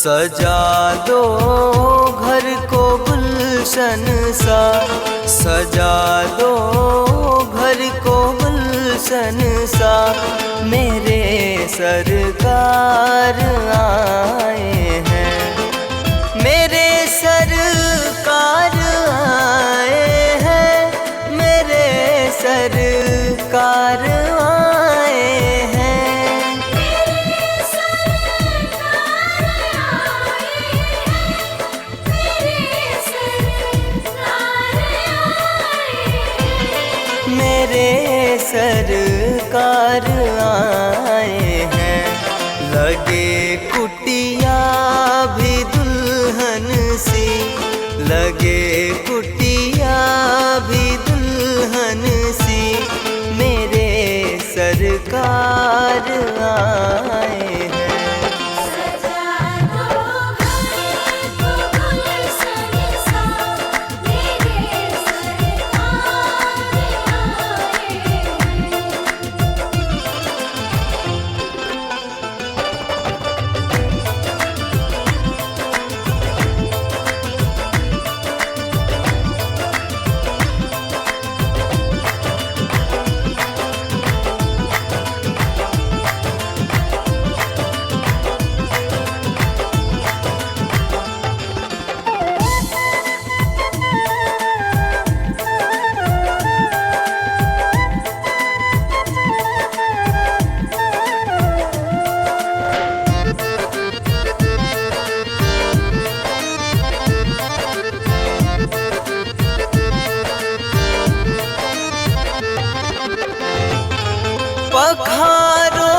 सजा दो घर को गुलशन सा, सजा दो घर को गुलशन सा। मेरे सरकार आए हैं, मेरे सरकार आए हैं, मेरे सरकार आए हैं। मेरे सरकार आए हैं, लगे कुटिया भी दुल्हन सी, लगे कुटिया भी दुल्हन सी। मेरे सरकार आए हैं। पखारो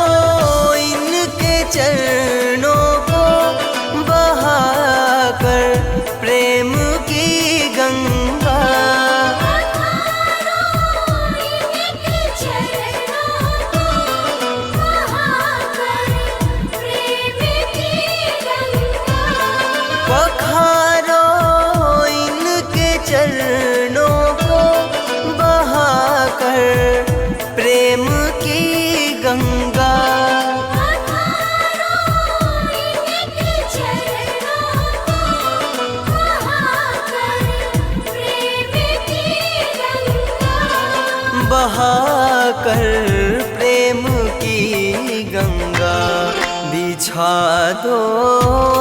इनके चरणों को बहाकर प्रेम की गंगा। पखारो इनके चरणों को बहाकर प्रेम की गंगा। बहाकर प्रेम की गंगा। बिछा दो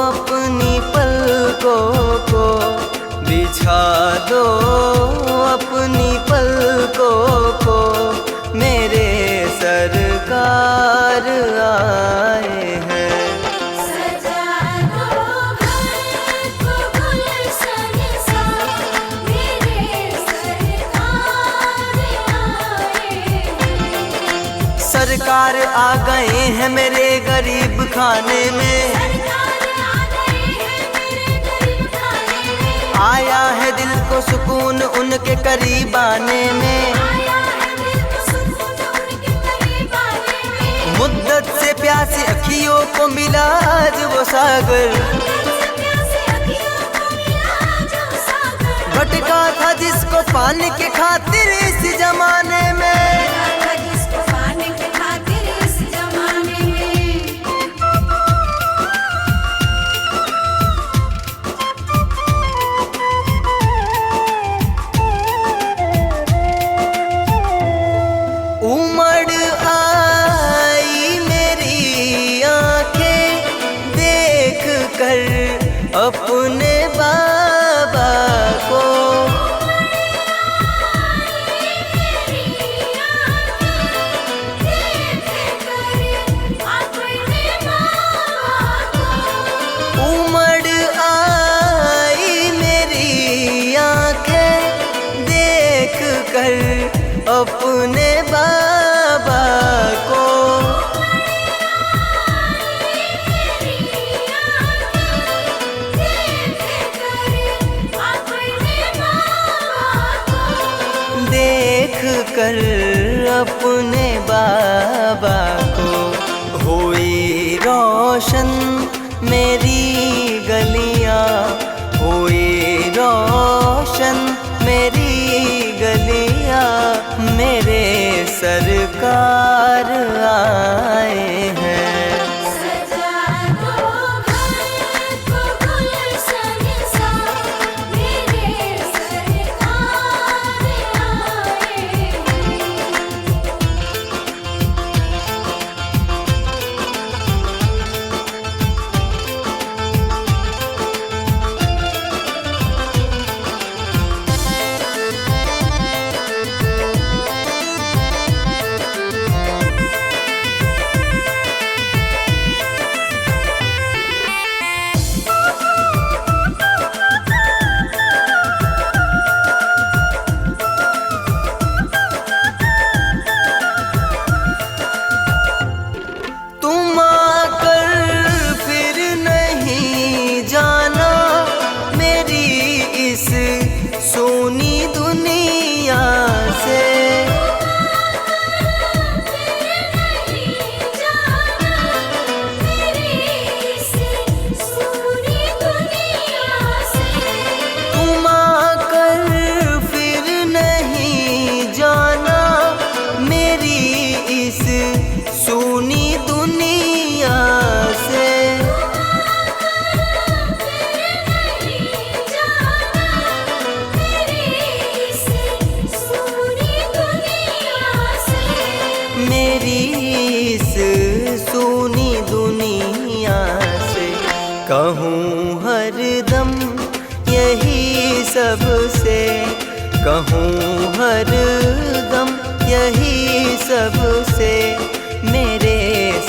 अपनी पलकों को, बिछा दो अपनी पलकों को। मेरे सरकार आए हैं। सजा दो घर को गुलशन सा, मेरे सरकार आए हैं। सरकार आ गए हैं मेरे गरीब खाने में, आया है दिल को सुकून उनके करीब आने में। मुद्दत से प्यासी अखियों को मिला आज वो सागर, भटका था जिसको पाने के खातिर इस जमाने में। उमड़ आई मेरी आंखें देख कर अपने बाबा को। उमड़ आई मेरी आंखें देख कर अपने बाबा को। देख कर अपने बाबा को। हुई रोशन मेरी गलियां, हुई रोशन मेरी गलियां। मेरे सरकार आए हैं। सजा दो घर सबसे, कहूँ हर दम यही सबसे, मेरे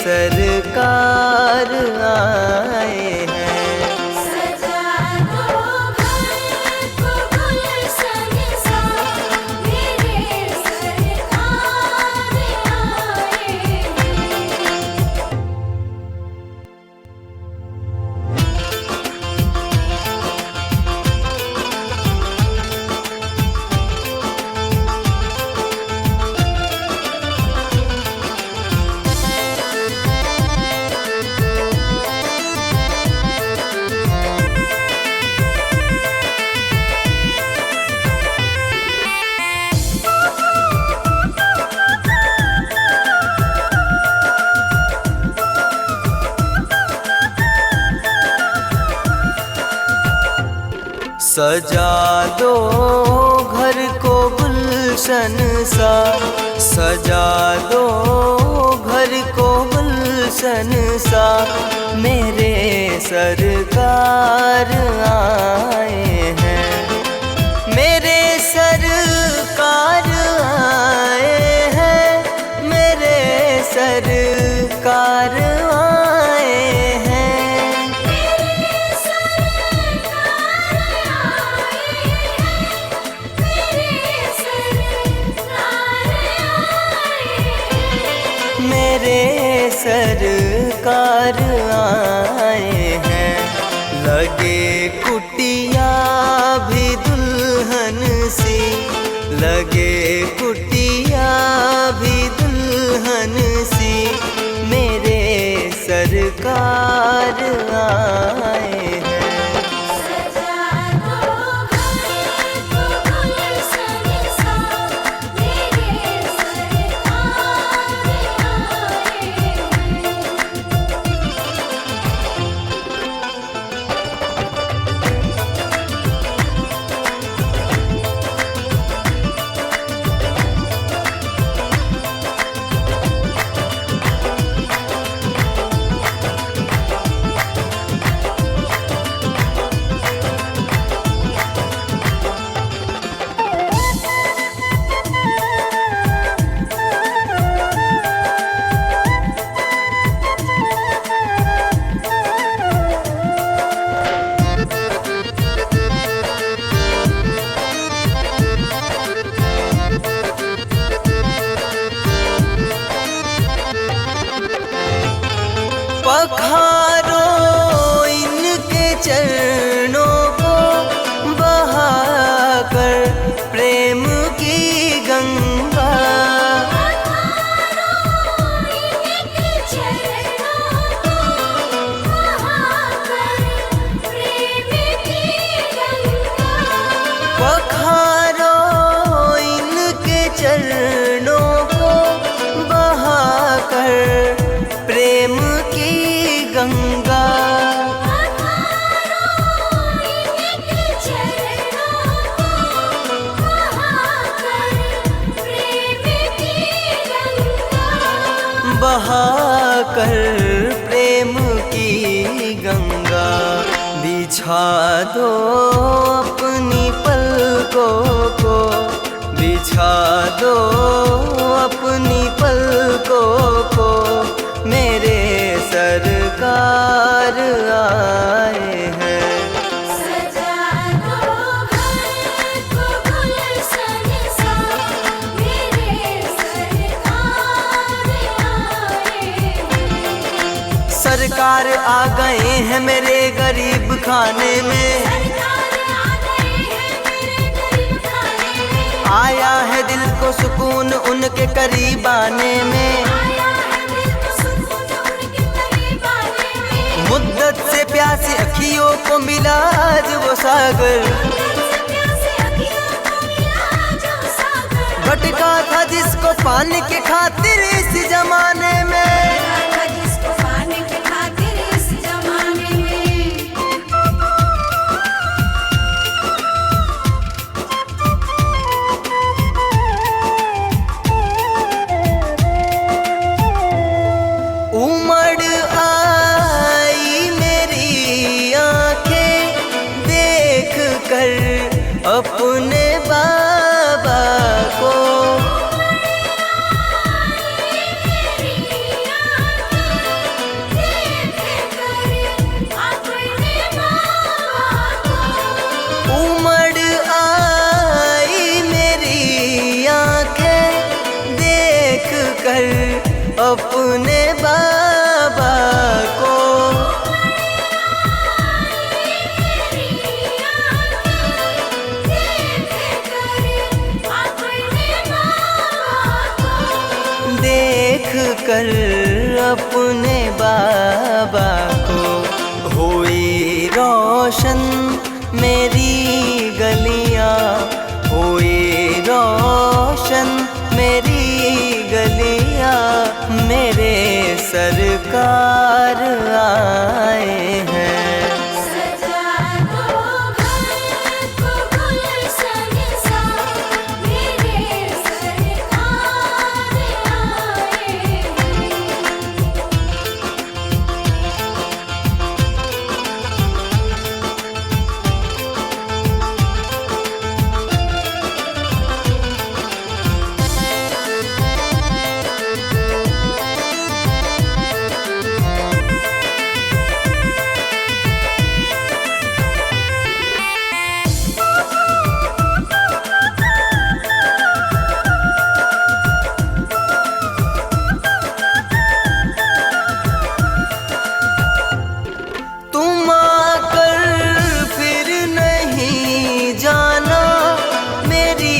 सरकार आए हैं। सजा दो घर को गुलशन सा, मेरे सरकार आए हैं। सजा दो घर को गुलशन सा, सजा दो घर को गुलशन सा, मेरे सरकार आए हैं। मेरे सरकार आए हैं, मेरे सरकार आए हैं। मेरे सरकार आए हैं, मेरे सरकार आए हैं। मेरे सरकार आए हैं। लगे कुटिया भी दुल्हन सी, लगे कुटिया भी दुल्हन सी, मेरे सरकार आए हैं। सजा दो घर को गुलशन सा, मेरे सरकार आए हैं। पखारो इनके चरणों को, बहाकर प्रेम की गंगा। इनके चरणों को बहाकर प्रेम की गंगा। पखारो इनके चरणों को, बहाकर प्रेम की गंगा। इनके चरणों को बहाकर प्रेम की गंगा। बहाकर प्रेम की गंगा। बिछा दो अपनी पलकों को, बिछा दो अपनी पलकों को, मेरे सरकार आए हैं। सजा दो घर को गुलशन सा, मेरे सरकार आए हैं। सरकार आ गए हैं मेरे गरीब खाने में, सरकार आ गए हैं मेरे गरीब खाने में। आया है दिल को सुकून उनके करीब आने में। आया है दिल को सुकून उनके करीब आने में। मुद्दत से प्यासी अखियों को मिला आज वो सागर, प्यासे अखियों को मिला जो सागर। भटका था जिसको पाने के खातिर इस जमाने में। जिसको पाने के खातिर इस जमाने में। उमड़ आई मेरी आंखें देख कर अपने बाबा को। उमड़ आई मेरी आंखें देख कर अपने बाबा को। देख कर अपने बाबा को हुई रोशन मेरी गलियां, हुई रोशन मेरी गलियां। मेरे सरकार आए हैं। सजा दो घर को गुलशन सा, मेरे सरकार आए हैं। तुम आकर फिर नहीं जाना मेरी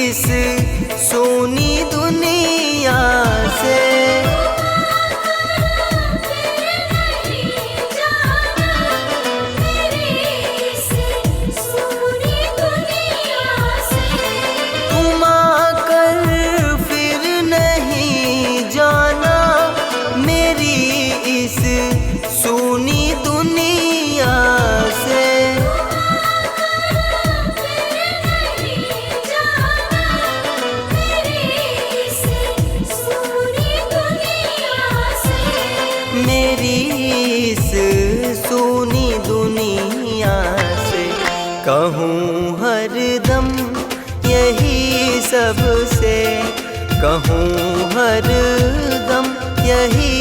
इस सोनी दुनिया से। तुम आकर फिर नहीं जाना मेरी इस सोनी दुनिया से। मेरी इस सोनी दुनिया से कहूँ हरदम यही सबसे, कहूँ हरदम यही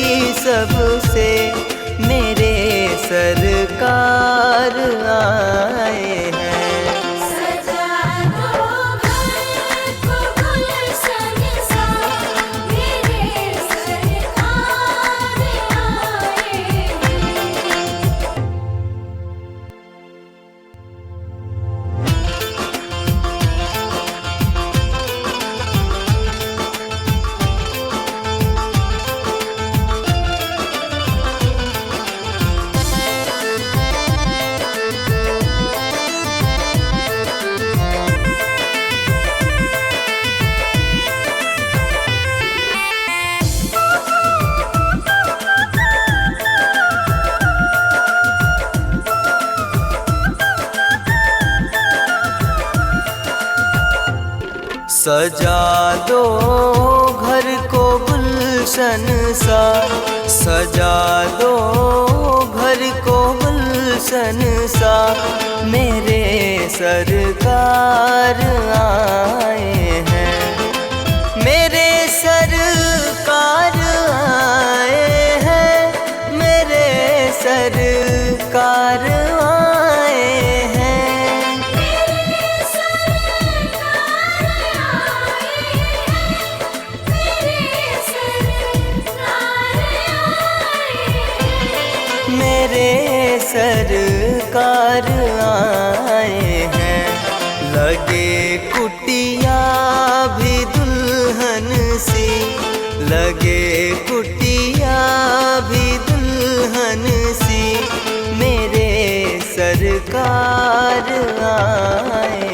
सबसे। मेरे सरकार आए हैं। सजा दो घर को गुलशन सा, मेरे सरकार आए हैं। सजा दो घर को गुलशन सा, सजा दो घर को गुलशन सा। मेरे सरकार आए हैं। मेरे सरकार आए हैं। मेरे सरकार आए हैं। मेरे सरकार आए हैं। लगे कुटिया भी दुल्हन सी, लगे कुटिया भी दुल्हन सी। मेरे सरकार आए